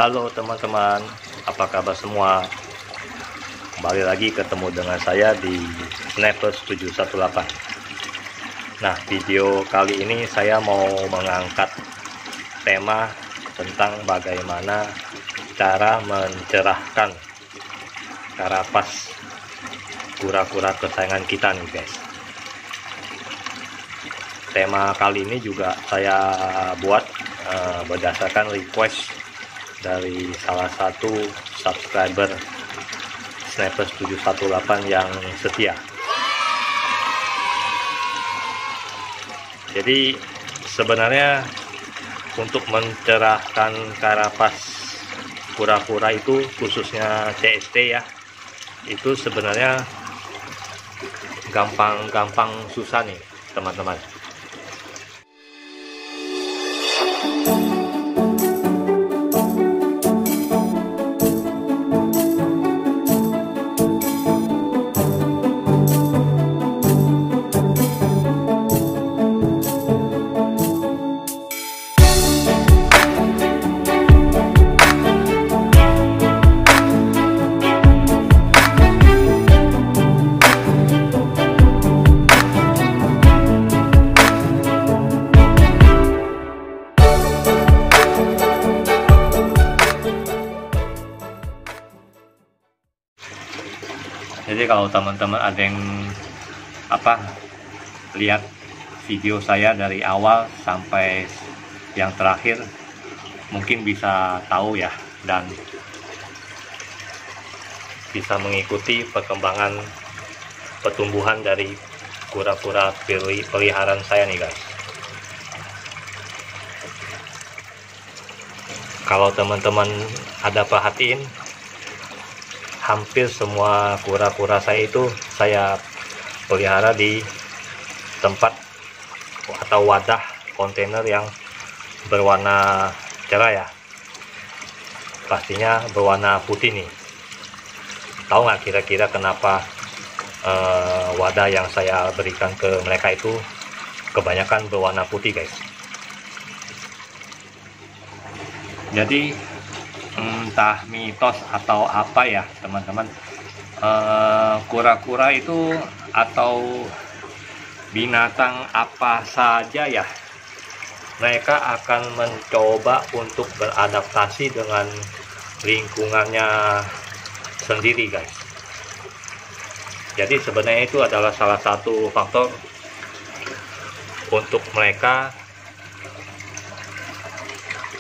Halo teman-teman, apa kabar semua? Kembali lagi ketemu dengan saya di Snapper 718. Nah, video kali ini saya mau mengangkat tema tentang bagaimana cara mencerahkan karapas kura-kura kesayangan kita nih guys. Tema kali ini juga saya buat berdasarkan request dari salah satu subscriber Snapper 718 yang setia. Jadi sebenarnya untuk mencerahkan karapas kura-kura itu, khususnya CST ya, itu sebenarnya gampang susah nih teman-teman. Jadi kalau teman-teman ada yang lihat video saya dari awal sampai yang terakhir, mungkin bisa tahu ya, dan bisa mengikuti perkembangan pertumbuhan dari kura-kura peliharaan saya nih guys. Kalau teman-teman ada perhatiin, hampir semua kura-kura saya itu saya pelihara di tempat atau wadah kontainer yang berwarna cerah ya, pastinya berwarna putih nih. Tahu nggak kira-kira kenapa wadah yang saya berikan ke mereka itu kebanyakan berwarna putih guys? Jadi entah mitos atau apa ya teman-teman, kura-kura itu atau binatang apa saja ya, mereka akan mencoba untuk beradaptasi dengan lingkungannya sendiri guys. Jadi sebenarnya itu adalah salah satu faktor untuk mereka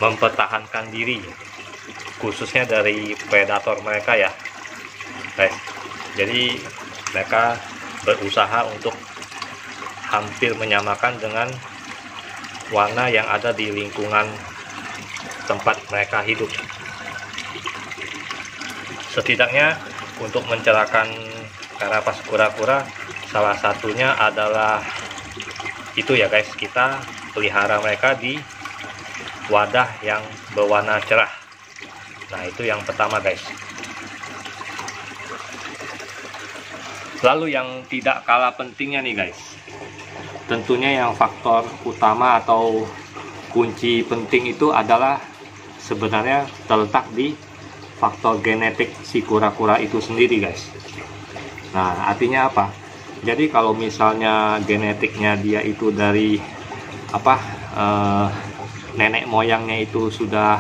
mempertahankan diri, khususnya dari predator mereka ya guys. Jadi mereka berusaha untuk hampir menyamakan dengan warna yang ada di lingkungan tempat mereka hidup. Setidaknya untuk mencerahkan karapas kura-kura, salah satunya adalah itu ya guys, kita pelihara mereka di wadah yang berwarna cerah. Nah, itu yang pertama guys. Lalu yang tidak kalah pentingnya nih guys, tentunya yang faktor utama atau kunci penting itu adalah sebenarnya terletak di faktor genetik si kura-kura itu sendiri guys. Nah, artinya apa? Jadi kalau misalnya genetiknya dia itu dari nenek moyangnya itu sudah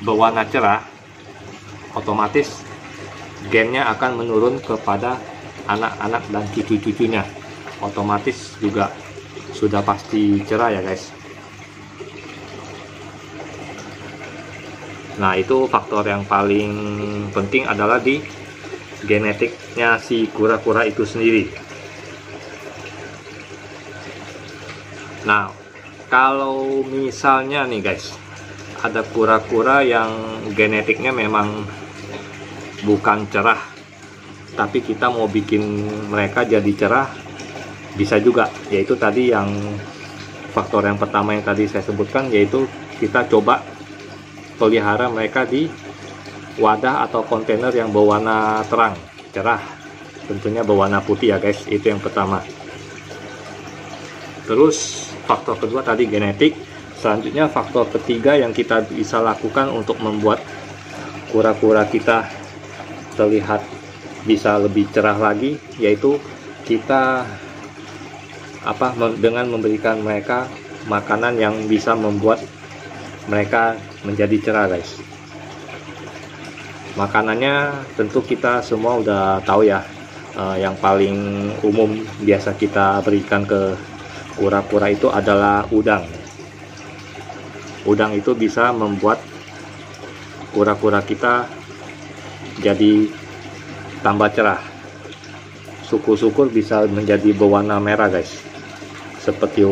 berwarna cerah, otomatis gennya akan menurun kepada anak-anak dan cucu-cucunya, otomatis juga sudah pasti cerah ya guys. Nah, itu faktor yang paling penting adalah di genetiknya si kura-kura itu sendiri. Nah, kalau misalnya nih guys, ada kura-kura yang genetiknya memang bukan cerah, tapi kita mau bikin mereka jadi cerah, bisa juga. Yaitu tadi yang faktor yang pertama yang tadi saya sebutkan, yaitu kita coba pelihara mereka di wadah atau kontainer yang berwarna terang, cerah, tentunya berwarna putih ya guys. Itu yang pertama. Terus faktor kedua tadi genetik, Selanjutnya faktor ketiga yang kita bisa lakukan untuk membuat kura-kura kita terlihat bisa lebih cerah lagi, yaitu kita dengan memberikan mereka makanan yang bisa membuat mereka menjadi cerah, guys. Makanannya tentu kita semua udah tahu ya. Yang paling umum biasa kita berikan ke kura-kura itu adalah udang. Udang itu bisa membuat kura-kura kita jadi tambah cerah. Syukur-syukur bisa menjadi berwarna merah, guys, seperti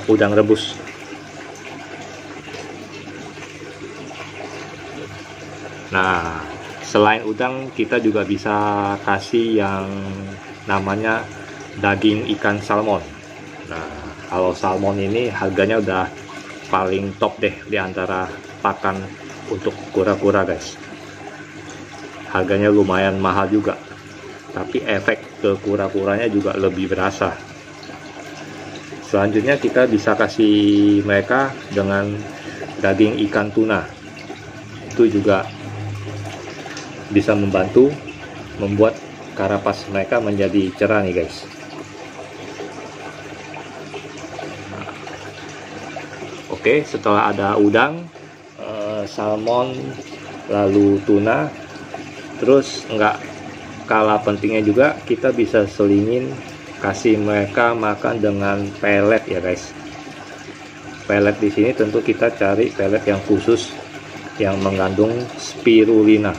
udang rebus. Nah, selain udang, kita juga bisa kasih yang namanya daging ikan salmon. Nah, kalau salmon ini harganya udah paling top deh di antara pakan untuk kura-kura, guys. Harganya lumayan mahal juga, tapi efek ke kura-kuranya juga lebih berasa. Selanjutnya kita bisa kasih mereka dengan daging ikan tuna. Itu juga bisa membantu membuat karapas mereka menjadi cerah nih, guys. Oke, setelah ada udang, salmon, lalu tuna, terus nggak kalah pentingnya juga kita bisa selingin kasih mereka makan dengan pelet ya, guys. Pelet di sini tentu kita cari pelet yang khusus yang mengandung spirulina.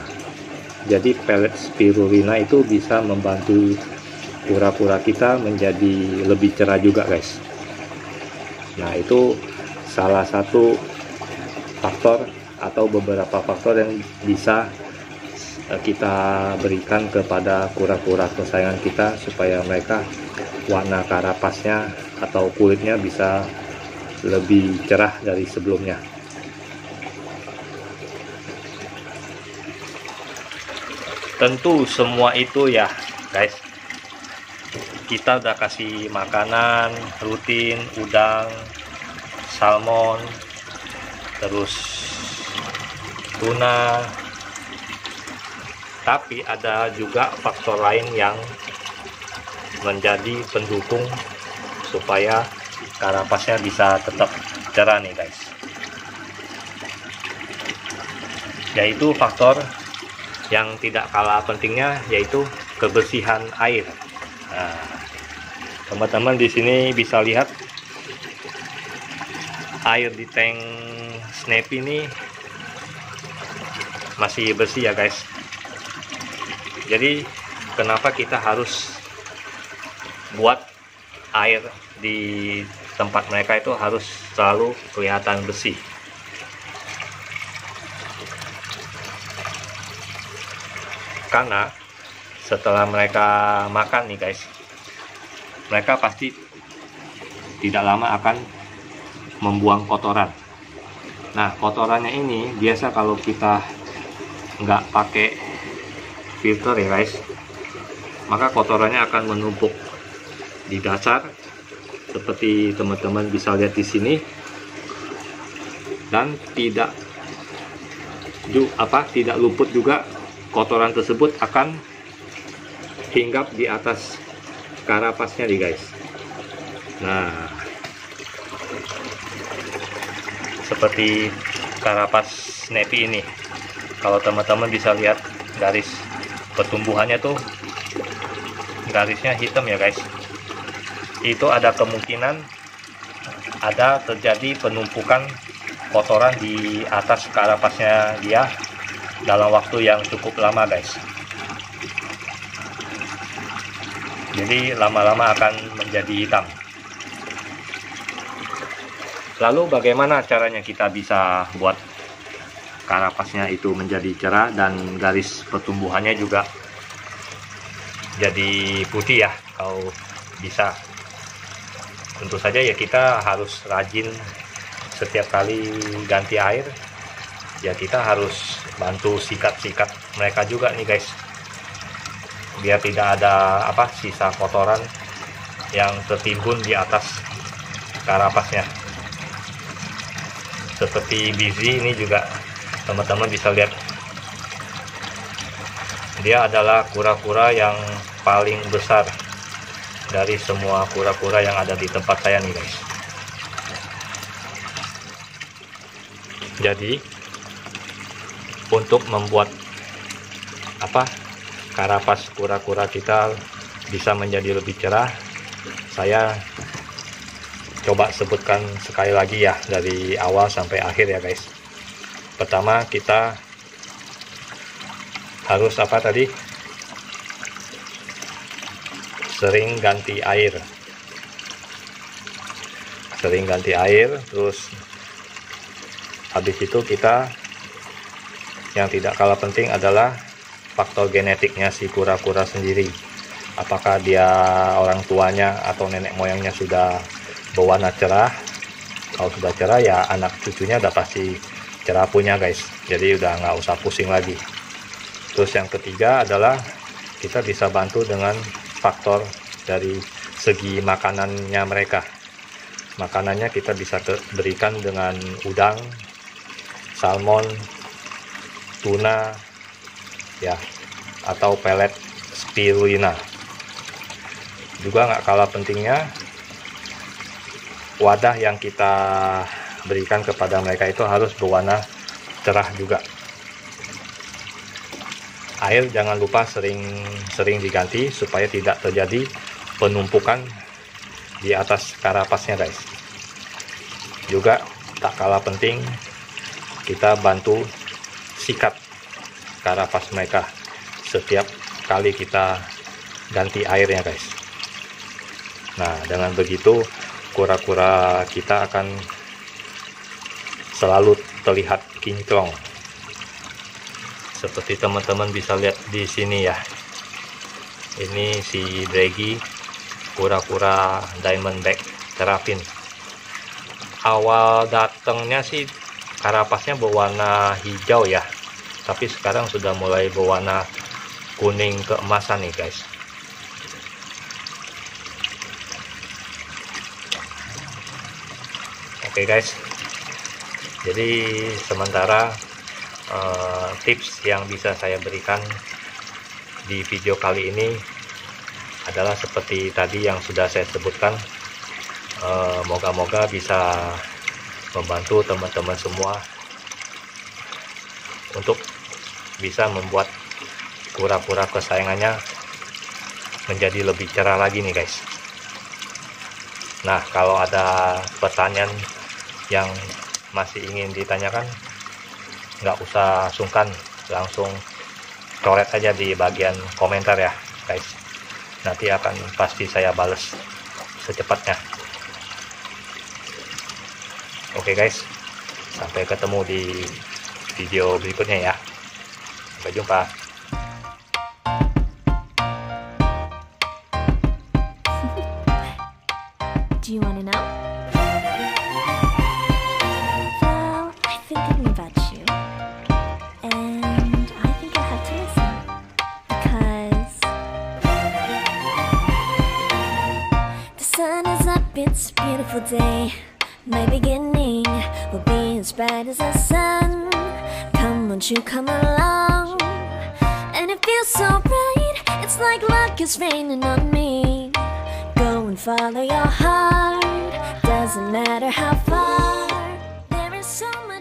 Jadi pelet spirulina itu bisa membantu kura-kura kita menjadi lebih cerah juga, guys. Nah, itu salah satu faktor atau beberapa faktor yang bisa kita berikan kepada kura-kura kesayangan kita supaya mereka warna karapasnya atau kulitnya bisa lebih cerah dari sebelumnya. Tentu semua itu ya, guys, kita udah kasih makanan rutin, udang, salmon, terus tuna, tapi ada juga faktor lain yang menjadi pendukung supaya karapasnya bisa tetap cerah nih, guys, yaitu faktor yang tidak kalah pentingnya, yaitu kebersihan air. Nah, teman-teman di sini bisa lihat air di tank Snappy ini masih bersih ya, guys. Jadi kenapa kita harus buat air di tempat mereka itu harus selalu kelihatan bersih? Karena setelah mereka makan nih, guys, mereka pasti tidak lama akan membuang kotoran. Nah, kotorannya ini biasa kalau kita nggak pakai filter ya, guys, maka kotorannya akan menumpuk di dasar seperti teman-teman bisa lihat di sini, dan tidak luput juga kotoran tersebut akan hinggap di atas karapasnya nih, guys. Nah, seperti karapas Snappy ini, kalau teman-teman bisa lihat garis pertumbuhannya tuh garisnya hitam ya, guys. Itu ada kemungkinan ada terjadi penumpukan kotoran di atas karapasnya dia dalam waktu yang cukup lama, guys. Jadi lama-lama akan menjadi hitam. Lalu bagaimana caranya kita bisa buat karapasnya itu menjadi cerah dan garis pertumbuhannya juga jadi putih ya, kalau bisa? Tentu saja ya kita harus rajin setiap kali ganti air. Ya kita harus bantu sikat-sikat mereka juga nih, guys, biar tidak ada sisa kotoran yang tertimbun di atas karapasnya. seperti busy ini juga teman-teman bisa lihat, dia adalah kura-kura yang paling besar dari semua kura-kura yang ada di tempat saya nih guys. Jadi untuk membuat karapas kura-kura kita bisa menjadi lebih cerah, saya coba sebutkan sekali lagi ya dari awal sampai akhir ya guys. Pertama, kita harus sering ganti air, terus habis itu kita yang tidak kalah penting adalah faktor genetiknya si kura-kura sendiri. Apakah dia orang tuanya atau nenek moyangnya sudah berwarna cerah? Kalau sudah cerah ya anak cucunya udah pasti cerah punya guys, jadi udah nggak usah pusing lagi. Terus yang ketiga adalah kita bisa bantu dengan faktor dari segi makanannya mereka. Makanannya kita bisa berikan dengan udang, salmon, tuna ya, atau pelet spirulina. Juga nggak kalah pentingnya, wadah yang kita berikan kepada mereka itu harus berwarna cerah juga. Air jangan lupa sering diganti supaya tidak terjadi penumpukan di atas karapasnya guys. Juga tak kalah penting, kita bantu sikat karapas mereka setiap kali kita ganti airnya guys. Nah, dengan begitu kura-kura kita akan selalu terlihat kinclong. Seperti teman-teman bisa lihat di sini ya. Ini si Draggy, kura-kura Diamondback Terrapin. Awal datangnya sih karapasnya berwarna hijau ya, tapi sekarang sudah mulai berwarna kuning keemasan nih guys. Oke guys, jadi sementara tips yang bisa saya berikan di video kali ini adalah seperti tadi yang sudah saya sebutkan. Moga-moga bisa membantu teman-teman semua untuk bisa membuat kura-kura kesayangannya menjadi lebih cerah lagi nih guys. Nah, kalau ada pertanyaan yang masih ingin ditanyakan, nggak usah sungkan, langsung coret aja di bagian komentar ya guys. Nanti akan pasti saya bales secepatnya. Oke guys, sampai ketemu di video berikutnya ya. Sampai jumpa. Do you want to know? Well, I've been thinking about you, and I think I have to listen, because the sun is up, it's a beautiful day. My beginning will be as bright as the sun. Come, won't you come along? And it feels so bright, it's like luck is raining on me. Go and follow your heart, doesn't matter how far. There is so much